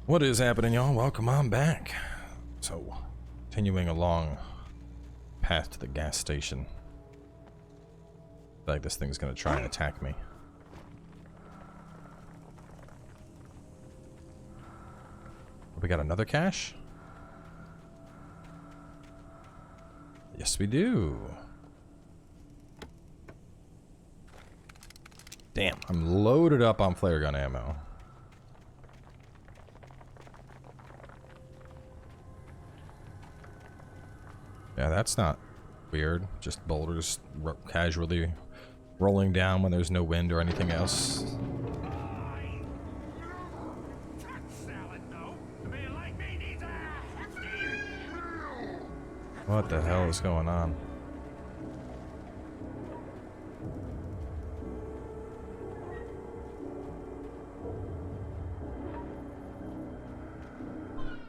What is happening, y'all? Welcome on back. So, continuing along path to the gas station. I feel like this thing's gonna try and attack me. We got another cache? Yes, we do. Damn, I'm loaded up on flare gun ammo. Yeah, that's not weird. Just boulders casually rolling down when there's no wind or anything else. What the hell is going on?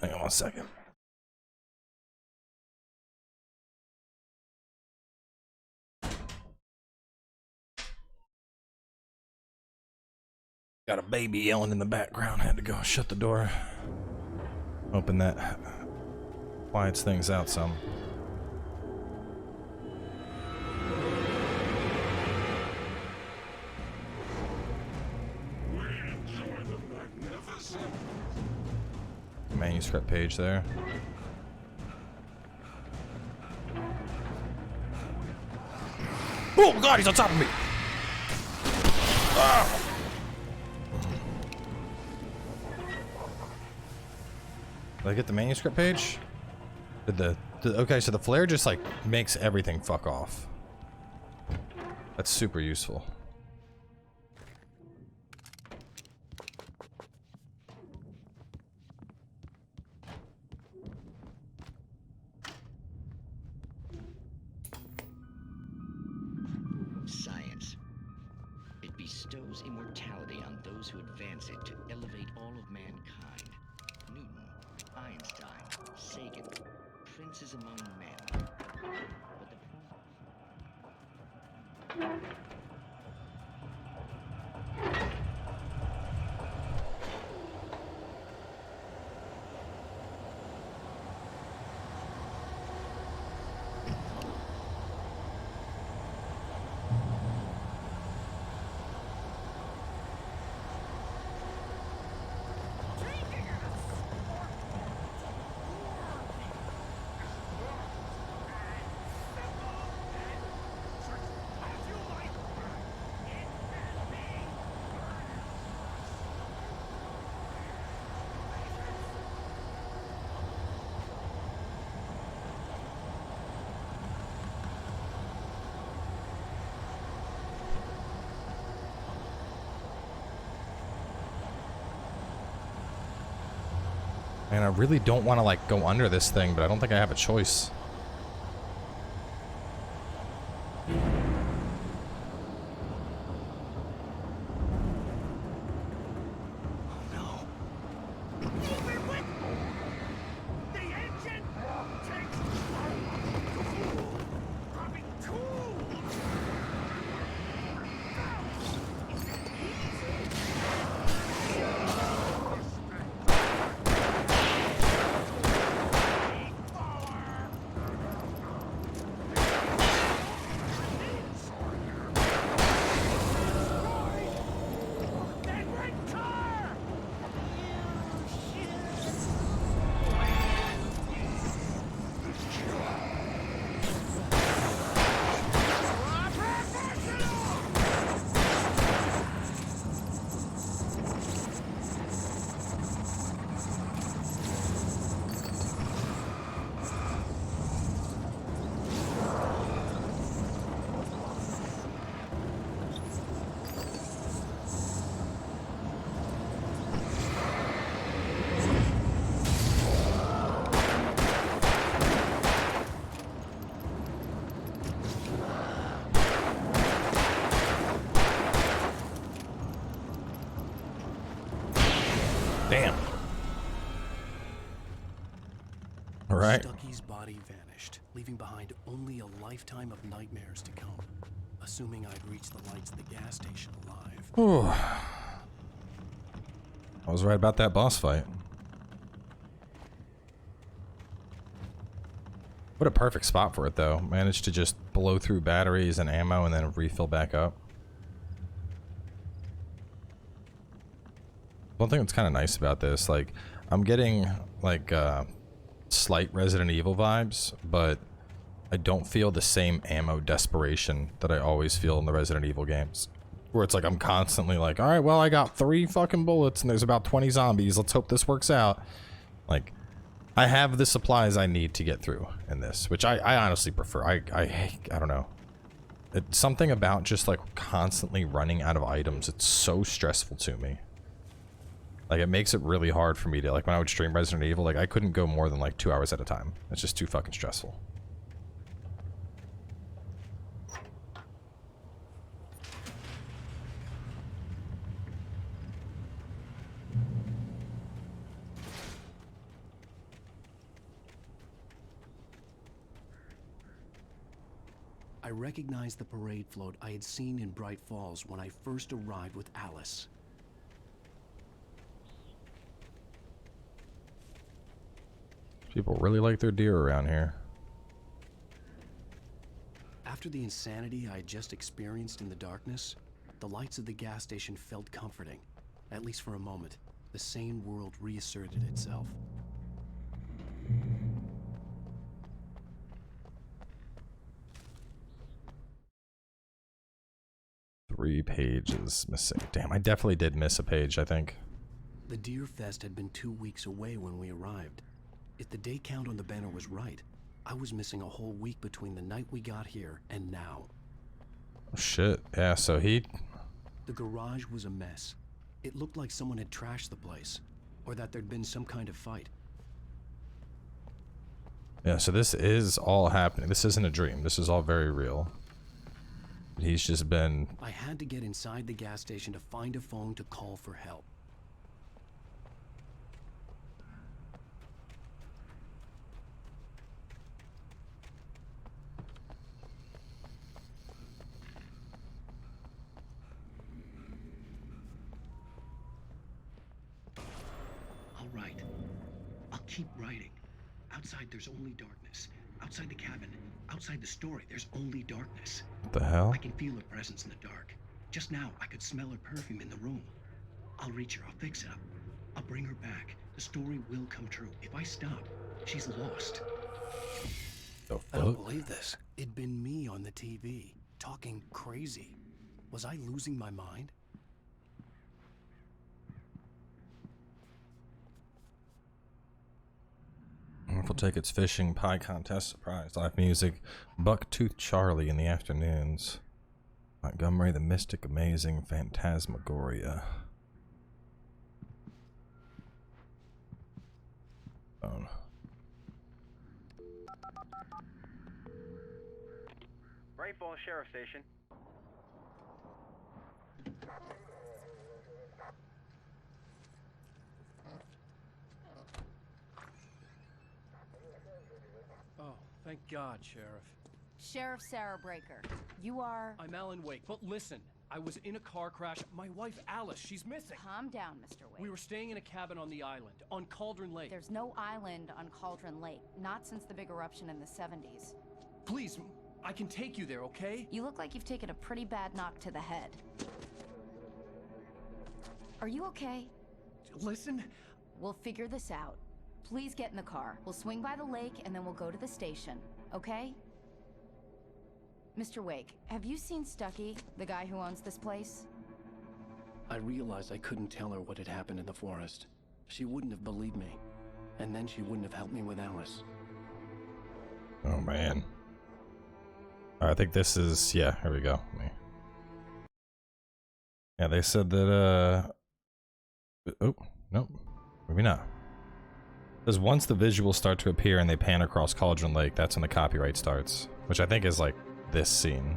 Hang on 1 second. Got a baby yelling in the background. Had to go shut the door. Hoping that quiets things out some. Manuscript page there. Oh god, he's on top of me! Ah! Did I get the manuscript page? Okay, so the flare just like makes everything fuck off. That's super useful. Science. It bestows immortality on those who advance it to elevate all of mankind. Newton, Einstein, Sagan, princes among men. Man, I really don't want to like go under this thing, but I don't think I have a choice. Damn. All right. Stucky's body vanished, leaving behind only a lifetime of nightmares to come. Assuming I'd reached the lights of the gas station alive. Whew. I was right about that boss fight. What a perfect spot for it, though. Managed to just blow through batteries and ammo and then refill back up. One thing that's kind of nice about this, like, I'm getting, like, slight Resident Evil vibes, but I don't feel the same ammo desperation that I always feel in the Resident Evil games. Where it's like, I'm constantly like, alright, well, I got 3 fucking bullets and there's about 20 zombies. Let's hope this works out. Like, I have the supplies I need to get through in this, which I honestly prefer. I don't know. It's something about just, like, constantly running out of items. It's so stressful to me. Like, it makes it really hard for me to, like, when I would stream Resident Evil, like, I couldn't go more than, like, 2 hours at a time. It's just too fucking stressful. I recognized the parade float I had seen in Bright Falls when I first arrived with Alice. People really like their deer around here. After the insanity I had just experienced in the darkness, the lights of the gas station felt comforting, at least for a moment. The sane world reasserted itself. 3 pages missing. Damn, I definitely did miss a page, I think. The Deer Fest had been 2 weeks away when we arrived. If the day count on the banner was right, I was missing a whole week between the night we got here and now. Oh, shit. Yeah, so he... The garage was a mess. It looked like someone had trashed the place, or that there'd been some kind of fight. Yeah, so this is all happening. This isn't a dream. This is all very real. He's just been... I had to get inside the gas station to find a phone to call for help. I'll write. I'll keep writing. Outside there's only darkness. Outside the cabin, outside the story, there's only darkness. What the hell? I can feel her presence in the dark. Just now, I could smell her perfume in the room. I'll reach her, I'll fix it up. I'll bring her back. The story will come true. If I stop, she's lost. The I don't fuck? believe this. It'd been me on the TV, talking crazy. Was I losing my mind? Wonderful tickets, fishing, pie contest, surprise, live music, Bucktooth Charlie in the afternoons, Montgomery the Mystic, amazing, Phantasmagoria. Phone. Bright Falls Sheriff Station. Oh, thank God, Sheriff. Sheriff Sarah Breaker, you are... I'm Alan Wake, but listen. I was in a car crash. My wife, Alice, she's missing. Calm down, Mr. Wake. We were staying in a cabin on the island, on Cauldron Lake. There's no island on Cauldron Lake, not since the big eruption in the 70s. Please, I can take you there, okay? You look like you've taken a pretty bad knock to the head. Are you okay? Listen. We'll figure this out. Please get in the car. We'll swing by the lake and then we'll go to the station, okay? Mr. Wake, have you seen Stucky, the guy who owns this place? I realized I couldn't tell her what had happened in the forest. She wouldn't have believed me. And then she wouldn't have helped me with Alice. Oh, man. I think this is... Yeah, here we go. Yeah, they said that, Oh, nope. Maybe not. Because once the visuals start to appear and they pan across Cauldron Lake, that's when the copyright starts. Which I think is, like, this scene.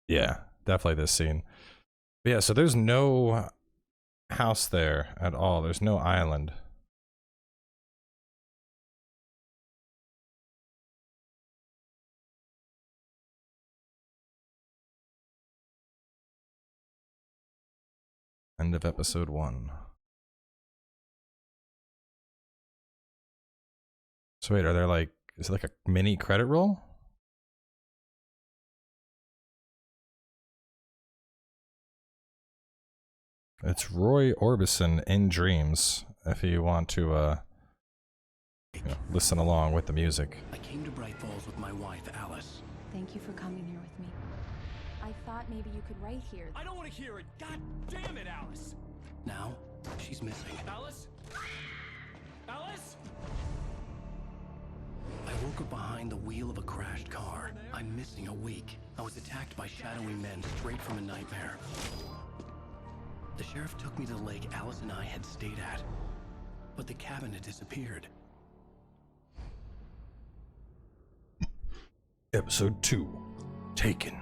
Yeah, definitely this scene. But yeah, so there's no house there at all. There's no island. End of episode 1. So wait, are there like, is it like a mini credit roll? It's Roy Orbison in Dreams, if you want to listen along with the music. I came to Bright Falls with my wife, Alice. Thank you for coming here with me. I thought maybe you could write here. I don't want to hear it. God damn it, Alice. Now, she's missing. Alice? Alice? I woke up behind the wheel of a crashed car. I'm missing a week. I was attacked by shadowy men straight from a nightmare. The sheriff took me to the lake Alice and I had stayed at, but the cabin had disappeared. Episode 2. Taken.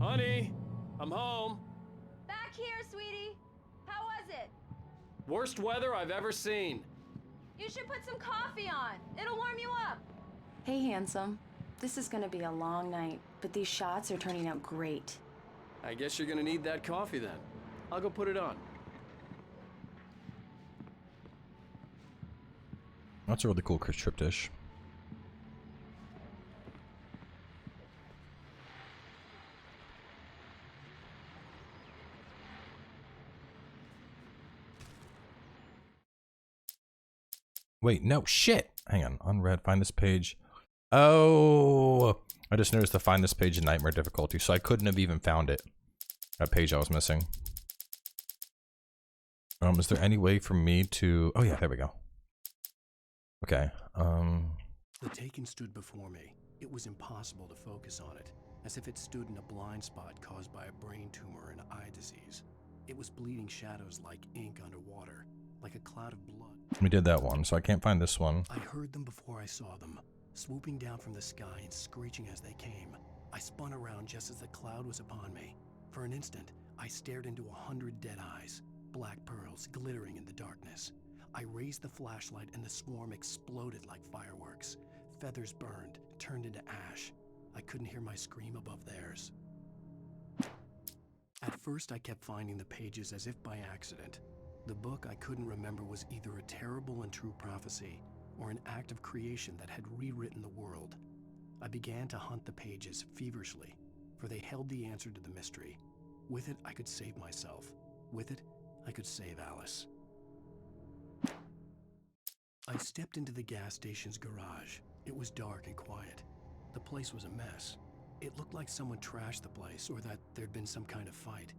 Honey, I'm home. Back here, sweetie. How was it? Worst weather I've ever seen. You should put some coffee on. It'll warm you up. Hey, handsome. This is gonna be a long night, but these shots are turning out great. I guess you're gonna need that coffee then. I'll go put it on. That's a really cool trip dish. Wait, no, shit. Hang on, unread, find this page. Oh, I just noticed to find this page in nightmare difficulty, so I couldn't have even found it. That page I was missing. Is there any way for me to, oh yeah, there we go. Okay, The Taken stood before me. It was impossible to focus on it, as if it stood in a blind spot caused by a brain tumor and eye disease. It was bleeding shadows like ink underwater, like a cloud of blood. we did that one, so I can't find this one. I heard them before I saw them, swooping down from the sky and screeching as they came. I spun around just as the cloud was upon me. For an instant, I stared into 100 dead eyes, black pearls glittering in the darkness. I raised the flashlight and the swarm exploded like fireworks. Feathers burned, turned into ash. I couldn't hear my scream above theirs. At first, I kept finding the pages as if by accident. The book I couldn't remember was either a terrible and true prophecy or an act of creation that had rewritten the world. I began to hunt the pages feverishly, for they held the answer to the mystery. With it, I could save myself. With it, I could save Alice. I stepped into the gas station's garage. It was dark and quiet. The place was a mess. It looked like someone trashed the place or that there'd been some kind of fight.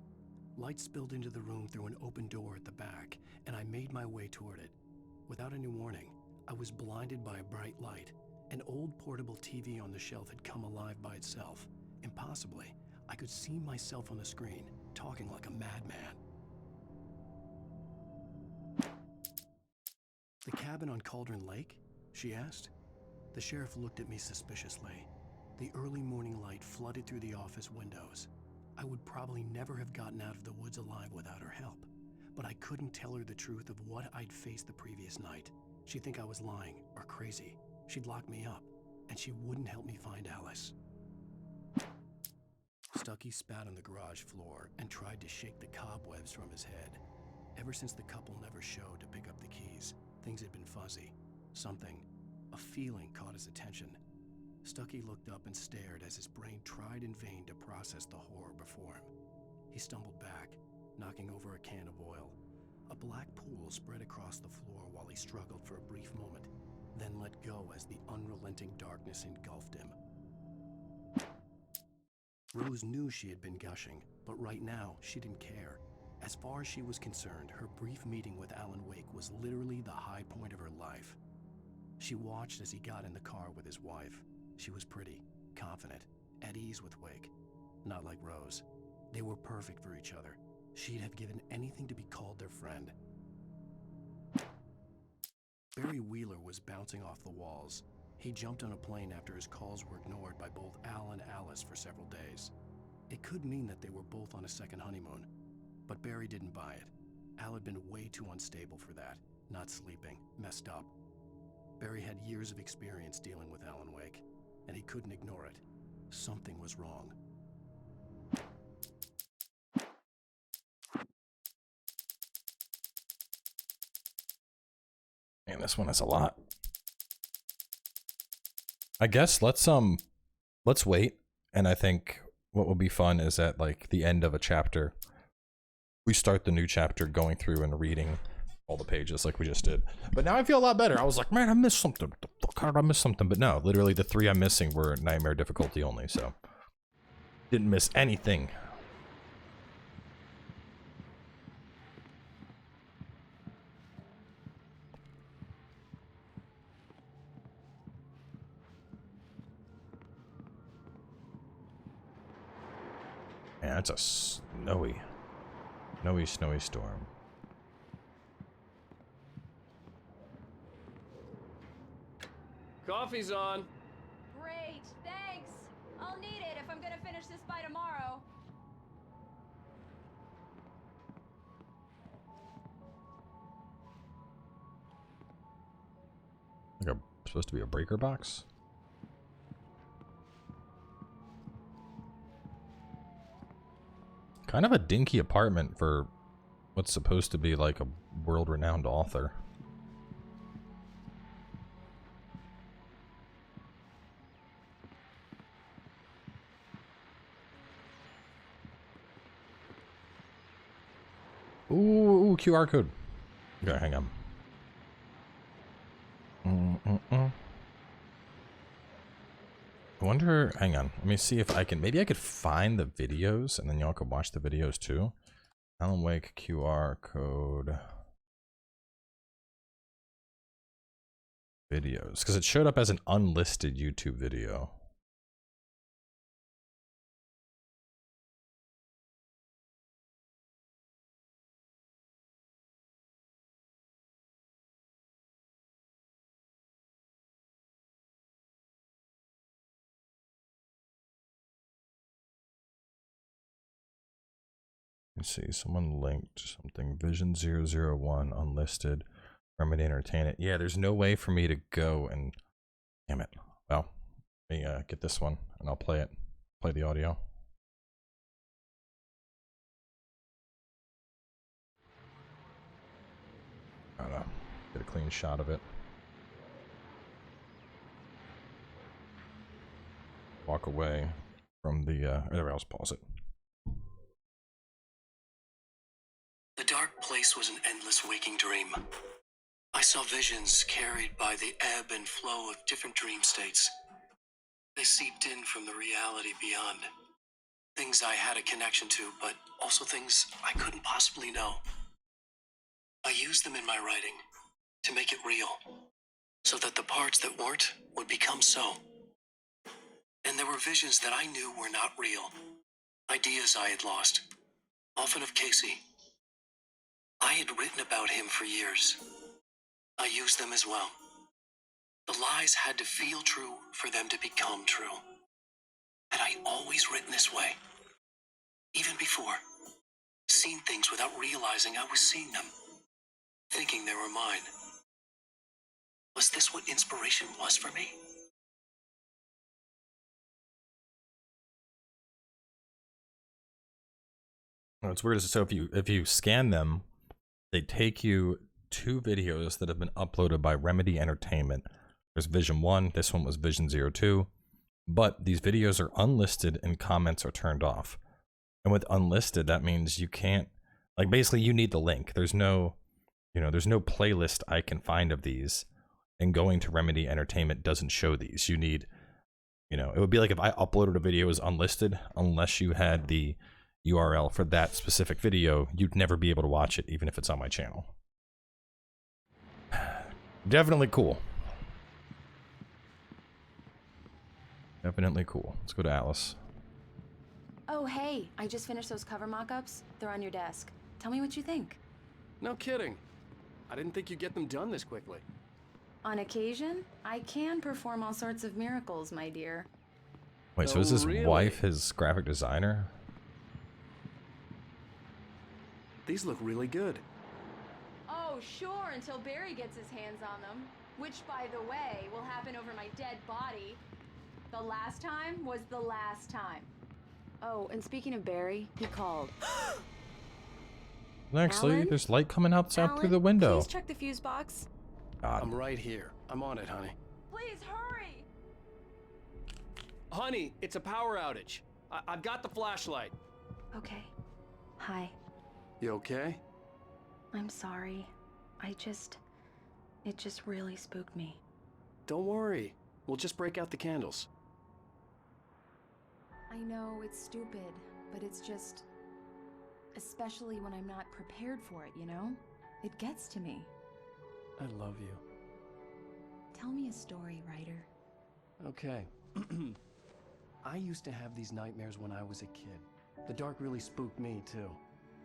Light spilled into the room through an open door at the back, and I made my way toward it. Without any warning, I was blinded by a bright light. An old portable TV on the shelf had come alive by itself. Impossibly, I could see myself on the screen, talking like a madman. "The cabin on Cauldron Lake?" she asked. The sheriff looked at me suspiciously. The early morning light flooded through the office windows. I would probably never have gotten out of the woods alive without her help, but I couldn't tell her the truth of what I'd faced the previous night. She'd think I was lying or crazy. She'd lock me up, and she wouldn't help me find Alice. Stucky spat on the garage floor and tried to shake the cobwebs from his head. Ever since the couple never showed to pick up the keys, things had been fuzzy. Something, a feeling, caught his attention. Stucky looked up and stared as his brain tried in vain to process the horror before him. He stumbled back, knocking over a can of oil. A black pool spread across the floor while he struggled for a brief moment, then let go as the unrelenting darkness engulfed him. Rose knew she had been gushing, but right now she didn't care. As far as she was concerned, her brief meeting with Alan Wake was literally the high point of her life. She watched as he got in the car with his wife. She was pretty, confident, at ease with Wake. Not like Rose. They were perfect for each other. She'd have given anything to be called their friend. Barry Wheeler was bouncing off the walls. He jumped on a plane after his calls were ignored by both Al and Alice for several days. It could mean that they were both on a second honeymoon, but Barry didn't buy it. Al had been way too unstable for that, not sleeping, messed up. Barry had years of experience dealing with Alan Wake, and he couldn't ignore it. Something was wrong. Man, this one is a lot. I guess let's wait, and I think what will be fun is at like the end of a chapter, we start the new chapter going through and reading all the pages like we just did. But now I feel a lot better. I was like, man, I missed something. What the fuck, how did I miss something? But no, literally the 3 I'm missing were nightmare difficulty only, so didn't miss anything. Man, it's a snowy storm. Coffee's on. Great, thanks. I'll need it if I'm gonna finish this by tomorrow. Like supposed to be a breaker box? Kind of a dinky apartment for what's supposed to be like a world-renowned author. Ooh, QR code. Okay, hang on. I wonder, hang on, let me see if I can, maybe I could find the videos and then y'all could watch the videos too. Alan Wake QR code videos, because it showed up as an unlisted YouTube video. Let's see, someone linked something. Vision 001 unlisted. Remedy entertain it. Yeah, there's no way for me to go and damn it. Well, let me get this one and I'll play it. Play the audio. I don't know. Get a clean shot of it. Walk away from the there, I'll pause it. The dark place was an endless waking dream. I saw visions carried by the ebb and flow of different dream states. They seeped in from the reality beyond. Things I had a connection to, but also things I couldn't possibly know. I used them in my writing to make it real, so that the parts that weren't would become so. And there were visions that I knew were not real. Ideas I had lost, often of Casey. I had written about him for years. I used them as well. The lies had to feel true for them to become true. Had I always written this way? Even before? Seen things without realizing I was seeing them? Thinking they were mine? Was this what inspiration was for me? What's weird is, so if you scan them, they take you to videos that have been uploaded by Remedy Entertainment. There's Vision 1, this one was Vision 02, but these videos are unlisted and comments are turned off. And with unlisted, that means you can't, like, basically you need the link. There's no, you know, there's no playlist I can find of these, and going to Remedy Entertainment doesn't show these. You need, you know, it would be like if I uploaded a video as unlisted, unless you had the URL for that specific video, you'd never be able to watch it, even if it's on my channel. Definitely cool. Definitely cool. Let's go to Alice. Oh, hey, I just finished those cover mock-ups. They're on your desk. Tell me what you think. No kidding. I didn't think you'd get them done this quickly. On occasion, I can perform all sorts of miracles, my dear. Wait, so Oh, is his really? wife his graphic designer? These look really good. Oh, sure, until Barry gets his hands on them. Which, by the way, will happen over my dead body. The last time was the last time. Oh, and speaking of Barry, he called. Actually, Alan? there's light coming outside through Alan, the window. please check the fuse box. God. I'm right here. I'm on it, honey. Please hurry! Honey, it's a power outage. I've got the flashlight. Okay. Hi. You okay? I'm sorry. It just really spooked me. Don't worry. We'll just break out the candles. I know it's stupid, but it's just... Especially when I'm not prepared for it, you know? It gets to me. I love you. Tell me a story, writer. Okay. I used to have these nightmares when I was a kid. The dark really spooked me, too.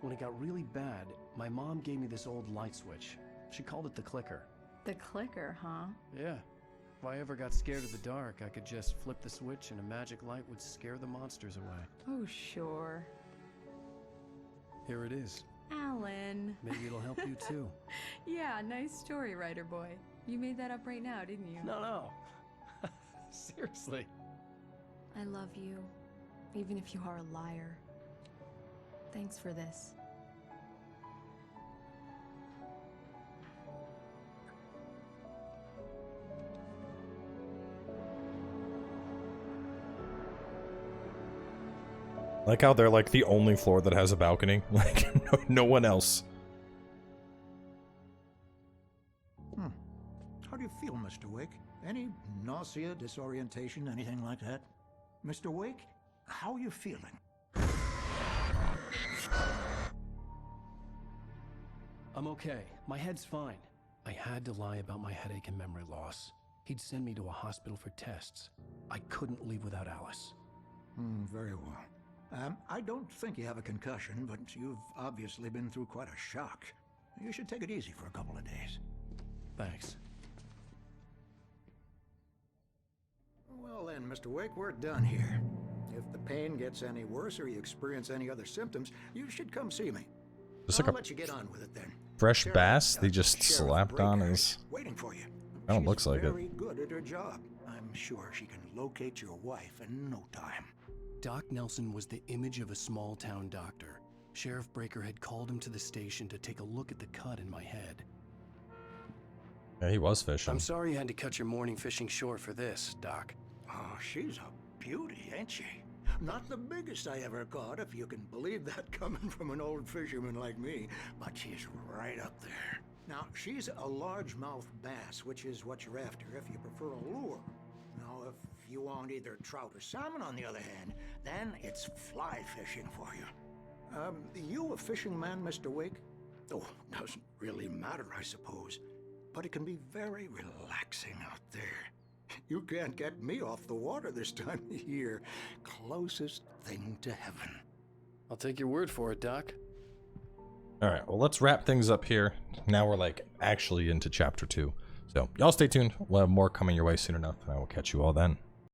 When it got really bad, my mom gave me this old light switch. She called it the clicker. The clicker, huh? Yeah. If I ever got scared of the dark, I could just flip the switch and a magic light would scare the monsters away. Oh, sure. Here it is. Alan. Maybe it'll help you, too. Yeah, nice story, writer boy. You made that up right now, didn't you? No. Seriously. I love you, even if you are a liar. Thanks for this. Like how they're like the only floor that has a balcony. Like no one else. How do you feel, Mr. Wake? Any nausea, disorientation, anything like that? Mr. Wake, how are you feeling? I'm okay. My head's fine. I had to lie about my headache and memory loss. He'd send me to a hospital for tests. I couldn't leave without Alice. Very well. I don't think you have a concussion, but you've obviously been through quite a shock. You should take it easy for a couple of days. Thanks. Well then, Mr. Wake, we're done here. If the pain gets any worse or you experience any other symptoms, you should come see me. Just I'll like a let you get on with it then. fresh Sheriff, bass they just Sheriff slapped on Breaker his... waiting for you. I don't She's looks like it. very good at her job. I'm sure she can locate your wife in no time. Doc Nelson was the image of a small-town doctor. Sheriff Breaker had called him to the station to take a look at the cut in my head. Yeah, he was fishing. I'm sorry you had to cut your morning fishing short for this, Doc. Oh, she's a beauty, ain't she? Not the biggest I ever caught, if you can believe that coming from an old fisherman like me, but she's right up there. Now, she's a largemouth bass, which is what you're after if you prefer a lure. Now, if you want either trout or salmon, on the other hand, then it's fly fishing for you. You a fishing man, Mr. Wake? Oh, doesn't really matter, I suppose. But it can be very relaxing out there. You can't get me off the water this time of year. Closest thing to heaven. I'll take your word for it, Doc. Alright, well let's wrap things up here. Now we're like actually into chapter 2. So y'all stay tuned. We'll have more coming your way soon enough, and I will catch you all then.